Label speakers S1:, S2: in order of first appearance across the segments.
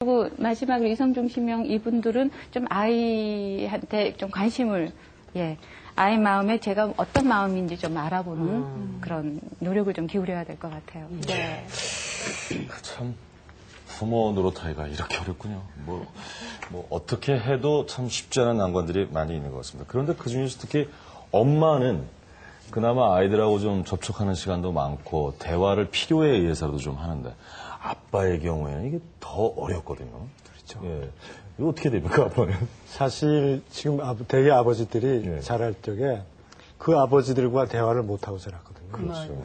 S1: 그리고 마지막으로 이성중 신명 이분들은 좀 아이한테 좀 관심을, 예, 아이 마음에 제가 어떤 마음인지 좀 알아보는 그런 노력을 좀 기울여야 될 것 같아요.
S2: 네.
S3: 참 부모 노릇하기가 이렇게 어렵군요. 뭐 어떻게 해도 참 쉽지 않은 난관들이 많이 있는 것 같습니다. 그런데 그중에서 특히 엄마는 그나마 아이들하고 좀 접촉하는 시간도 많고 대화를 필요에 의해서라도 좀 하는데 아빠의 경우에는 이게 더 어렵거든요.
S4: 그렇죠.
S3: 예. 이거 어떻게 됩니까, 아빠는?
S4: 사실 지금 대개 아버지들이
S3: 예.
S4: 자랄 적에 그 아버지들과 대화를 못하고 자랐거든요.
S3: 그렇죠.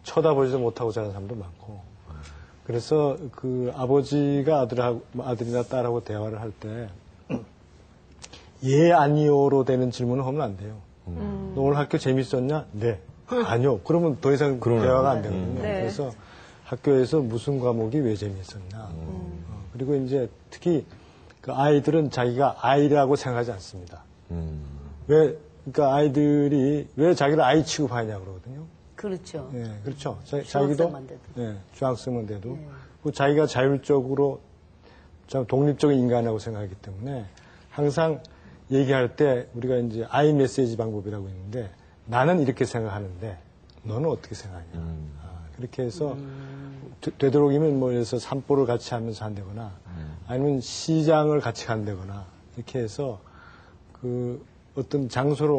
S4: 쳐다보지도 못하고 자란 사람도 많고. 그래서 그 아버지가 아들이나 딸하고 대화를 할 때 예, 아니요로 되는 질문을 하면 안 돼요. 너 오늘 학교 재밌었냐? 네. 아니요. 그러면 더 이상 대화가 안 되거든요.
S2: 네.
S4: 그래서 학교에서 무슨 과목이 왜 재밌었냐. 그리고 이제 특히 그 아이들은 자기가 아이라고 생각하지 않습니다. 그러니까 아이들이 왜 자기를 아이 취급하냐 그러거든요.
S2: 그렇죠.
S4: 예, 그렇죠. 자기도
S2: 중학생만 돼도.
S4: 예, 중학생만 돼도 그 자기가 자율적으로 참 독립적인 인간이라고 생각하기 때문에 항상 얘기할 때 우리가 이제 아이 메시지 방법이라고 있는데 나는 이렇게 생각하는데 너는 어떻게 생각하냐. 그렇게 해서 되도록이면 뭐 예를 들어서 산보를 같이 하면서 한다거나 아니면 시장을 같이 간다거나 이렇게 해서 그 어떤 장소를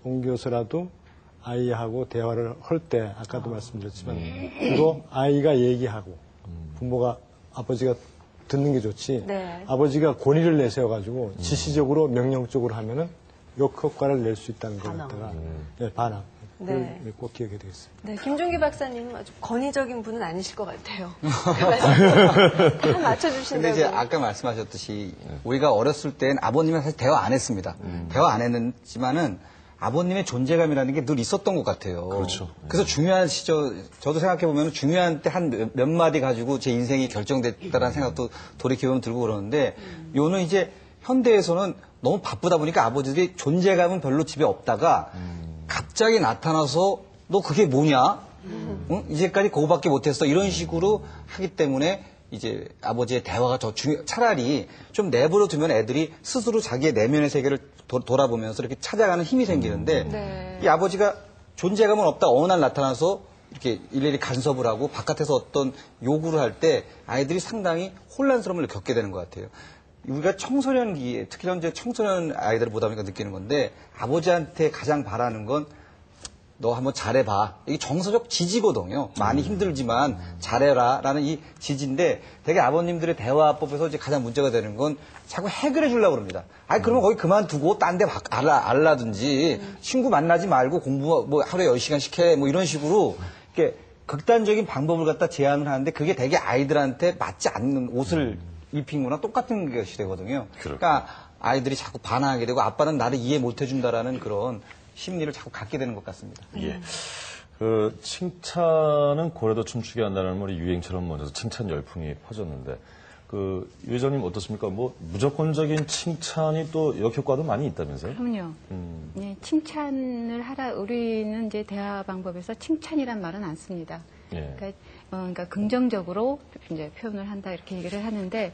S4: 옮겨서라도 아이하고 대화를 할 때 아까도 말씀드렸지만 주로 아이가 얘기하고 부모가 아버지가 듣는 게 좋지
S2: 네.
S4: 아버지가 권위를 내세워가지고 지시적으로 명령적으로 하면은 역효과를 낼 수 있다는 걸 갖다가 네, 반항.
S2: 네.
S4: 꼭 기억해야 되겠습니다.
S2: 네, 김종기 박사님은 아주 권위적인 분은 아니실 것 같아요. 다 맞춰주신다고.
S5: 근데 이제 아까 말씀하셨듯이 우리가 어렸을 땐 아버님은 사실 대화 안 했습니다. 대화 안 했지만은 아버님의 존재감이라는 게 늘 있었던 것 같아요.
S3: 그렇죠.
S5: 그래서 중요한 시절, 저도 생각해보면 중요한 때 한 몇 마디 가지고 제 인생이 결정됐다라는 생각도 돌이켜보면 들고 그러는데 요는 이제 현대에서는 너무 바쁘다 보니까 아버지들이 존재감은 별로 집에 없다가 갑자기 나타나서 너 그게 뭐냐? 응? 이제까지 그거밖에 못했어. 이런 식으로 하기 때문에 이제 아버지의 대화가 더 차라리 좀 내버려 두면 애들이 스스로 자기의 내면의 세계를 돌아보면서 이렇게 찾아가는 힘이 생기는데
S2: 네.
S5: 이 아버지가 존재감은 없다 어느 날 나타나서 이렇게 일일이 간섭을 하고 바깥에서 어떤 요구를 할 때 아이들이 상당히 혼란스러움을 겪게 되는 것 같아요. 우리가 청소년기에 특히 현재 청소년 아이들을 보다 보니까 느끼는 건데 아버지한테 가장 바라는 건 너 한번 잘해봐. 이게 정서적 지지거든요. 많이 힘들지만 잘해라 라는 이 지지인데 되게 아버님들의 대화법에서 이제 가장 문제가 되는 건 자꾸 해결해 주려고 그럽니다. 아니 그러면 거기 그만두고 딴 데 알라든지 친구 만나지 말고 공부 뭐 하루에 10시간씩 해 뭐 이런 식으로 이렇게 극단적인 방법을 갖다 제안을 하는데 그게 되게 아이들한테 맞지 않는 옷을 입힌 거나 똑같은 것이 되거든요. 그러니까 아이들이 자꾸 반항하게 되고 아빠는 나를 이해 못 해준다라는 그런 심리를 자꾸 갖게 되는 것 같습니다.
S3: 예. 그 칭찬은 고래도 춤추게 한다는 말이 유행처럼 먼저 칭찬 열풍이 퍼졌는데 그 유 회장님 어떻습니까? 뭐 무조건적인 칭찬이 또 역효과도 많이 있다면서요?
S1: 그럼요. 네, 칭찬을 하라. 우리는 이제 대화 방법에서 칭찬이란 말은 안 씁니다.
S3: 예.
S1: 그러니까 긍정적으로 이제 표현을 한다 이렇게 얘기를 하는데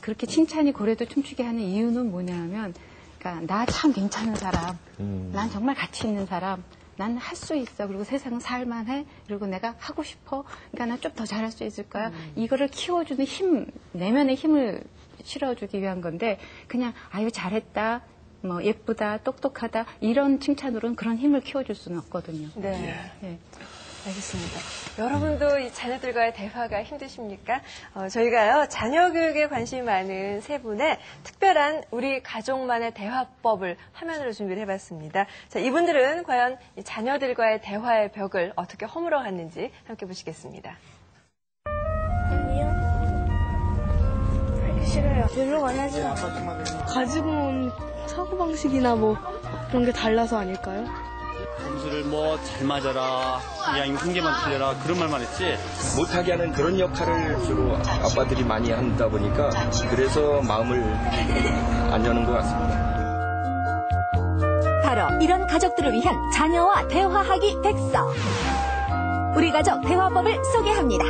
S1: 그렇게 칭찬이 고래도 춤추게 하는 이유는 뭐냐면. 그러니까 나 참 괜찮은 사람, 난 정말 가치 있는 사람, 난 할 수 있어. 그리고 세상은 살만해. 그리고 내가 하고 싶어. 그러니까 난 좀 더 잘할 수 있을 거야. 이거를 키워주는 힘, 내면의 힘을 실어주기 위한 건데 그냥 아유 잘했다, 뭐 예쁘다, 똑똑하다 이런 칭찬으로는 그런 힘을 키워줄 수는 없거든요.
S2: 네.
S1: 네.
S2: 알겠습니다. 여러분도 이 자녀들과의 대화가 힘드십니까? 저희가요, 자녀 교육에 관심이 많은 세 분의 특별한 우리 가족만의 대화법을 화면으로 준비를 해봤습니다. 자, 이분들은 과연 이 자녀들과의 대화의 벽을 어떻게 허물어 갔는지 함께 보시겠습니다.
S6: 아니요. 하기 싫어요. 별로 원하지 가지고 온 사고방식이나 뭐 그런 게 달라서 아닐까요?
S7: 점수를 뭐 잘 맞아라, 야 한 개만 틀려라 그런 말만 했지.
S8: 못하게 하는 그런 역할을 주로 아빠들이 많이 한다 보니까 그래서 마음을 안 여는 것 같습니다.
S9: 바로 이런 가족들을 위한 자녀와 대화하기 백서. 우리 가족 대화법을 소개합니다.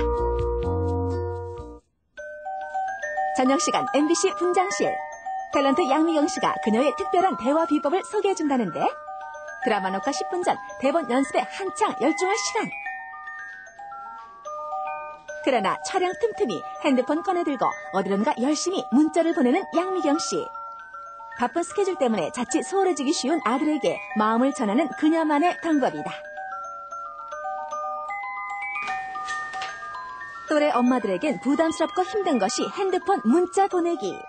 S9: 저녁 시간 MBC 분장실. 탤런트 양미경 씨가 그녀의 특별한 대화 비법을 소개해준다는데 드라마 녹화 10분 전 대본 연습에 한창 열중할 시간. 그러나 촬영 틈틈이 핸드폰 꺼내들고 어디론가 열심히 문자를 보내는 양미경 씨. 바쁜 스케줄 때문에 자칫 소홀해지기 쉬운 아들에게 마음을 전하는 그녀만의 방법이다. 또래 엄마들에겐 부담스럽고 힘든 것이 핸드폰 문자 보내기.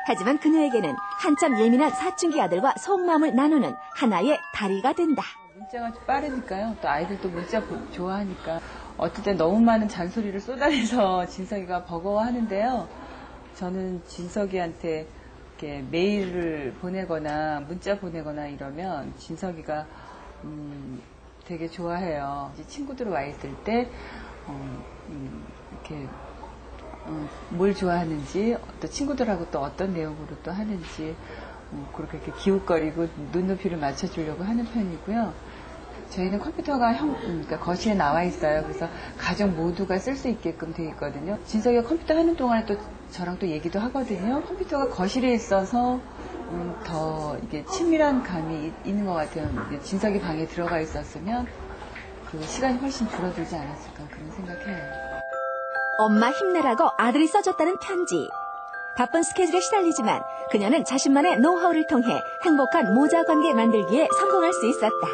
S9: 하지만 그녀에게는 한참 예민한 사춘기 아들과 속마음을 나누는 하나의 다리가 된다.
S10: 문자가 좀 빠르니까요. 또 아이들도 문자 좋아하니까 어떨 때 너무 많은 잔소리를 쏟아내서 진석이가 버거워하는데요. 저는 진석이한테 이렇게 메일을 보내거나 문자 보내거나 이러면 진석이가 되게 좋아해요. 이제 친구들 와 있을 때 이렇게 뭘 좋아하는지, 또 친구들하고 또 어떤 내용으로 또 하는지 그렇게 이렇게 기웃거리고 눈높이를 맞춰주려고 하는 편이고요. 저희는 컴퓨터가 그러니까 거실에 나와 있어요. 그래서 가족 모두가 쓸 수 있게끔 되어 있거든요. 진석이가 컴퓨터 하는 동안에 또 저랑 또 얘기도 하거든요. 컴퓨터가 거실에 있어서 더 이게 친밀한 감이 있는 것 같아요. 진석이 방에 들어가 있었으면 그 시간이 훨씬 줄어들지 않았을까 그런 생각해요.
S9: 엄마 힘내라고 아들이 써줬다는 편지. 바쁜 스케줄에 시달리지만 그녀는 자신만의 노하우를 통해 행복한 모자 관계 만들기에 성공할 수 있었다.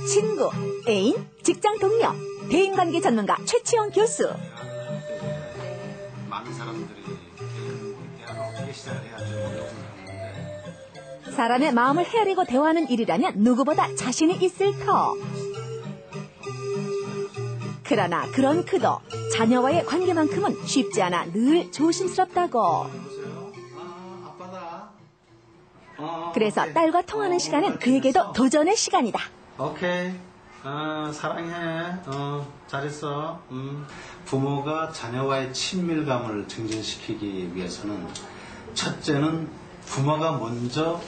S9: 친구, 애인, 직장 동료, 대인관계 전문가 최치영 교수.
S11: 많은 사람들이 대화를 어떻게 시작을 해야 좀
S9: 사람의 마음을 헤아리고 대화하는 일이라면 누구보다 자신이 있을 터. 그러나 그런 그도 자녀와의 관계만큼은 쉽지 않아 늘 조심스럽다고. 그래서 딸과 통하는 시간은 그에게도 도전의 시간이다.
S11: 오케이. 사랑해. 잘했어. 부모가 자녀와의 친밀감을 증진시키기 위해서는 첫째는 부모가 먼저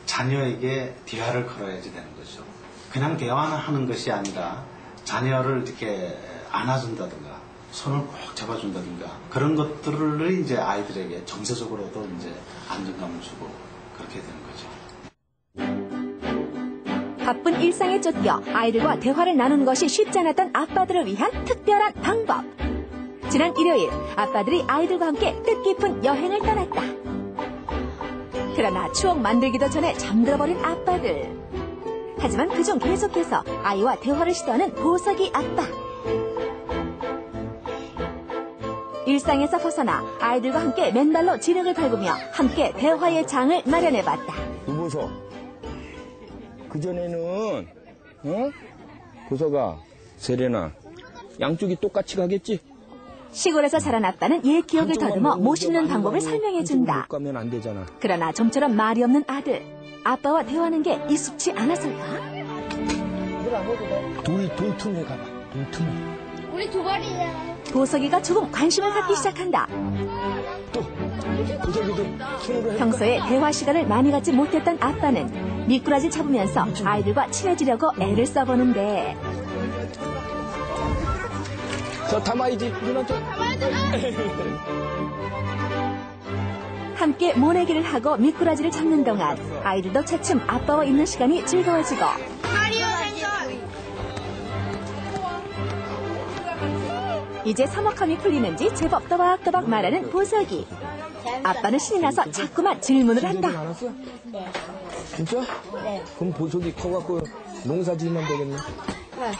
S11: 자녀에게 대화를 걸어야지 되는 거죠. 그냥 대화하는 것이 아니라 자녀를 이렇게 안아준다든가 손을 꼭 잡아준다든가 그런 것들을 이제 아이들에게 정서적으로도 이제 안정감을 주고 그렇게 되는 거죠.
S9: 바쁜 일상에 쫓겨 아이들과 대화를 나누는 것이 쉽지 않았던 아빠들을 위한 특별한 방법. 지난 일요일 아빠들이 아이들과 함께 뜻깊은 여행을 떠났다. 그러나 추억 만들기도 전에 잠들어버린 아빠들. 하지만 그중 계속해서 아이와 대화를 시도하는 보석이 아빠. 일상에서 벗어나 아이들과 함께 맨발로 진흙을 밟으며 함께 대화의 장을 마련해봤다.
S8: 보석, 그전에는 보석아, 세련아, 양쪽이 똑같이 가겠지?
S9: 시골에서 자란 아빠는 옛 기억을 더듬어 못 씹는 방법을 설명해준다.
S8: 못 가면 안 되잖아.
S9: 그러나 좀처럼 말이 없는 아들. 아빠와 대화하는 게 익숙치 않았을까?
S8: 돌틈에 가봐. 돌틈에.
S6: 우리 두 발이야.
S9: 보석이가 조금 관심을 갖기 시작한다.
S8: 또 보석이도 손으로 해볼까?
S9: 평소에 대화 시간을 많이 갖지 못했던 아빠는 미꾸라지 잡으면서 아이들과 친해지려고 애를 써보는데.
S8: 저 담아야지. 누나 좀.
S9: 함께 모내기를 하고 미꾸라지를 잡는 동안 아이들도 차츰 아빠와 있는 시간이 즐거워지고. 이제 서먹함이 풀리는지 제법 또박또박 말하는 보석이. 아빠는 신이 나서 자꾸만 질문을 한다.
S6: 네.
S8: 진짜?
S6: 네.
S8: 그럼 보석이 커갖고 농사 지으면 되겠네.
S6: 네.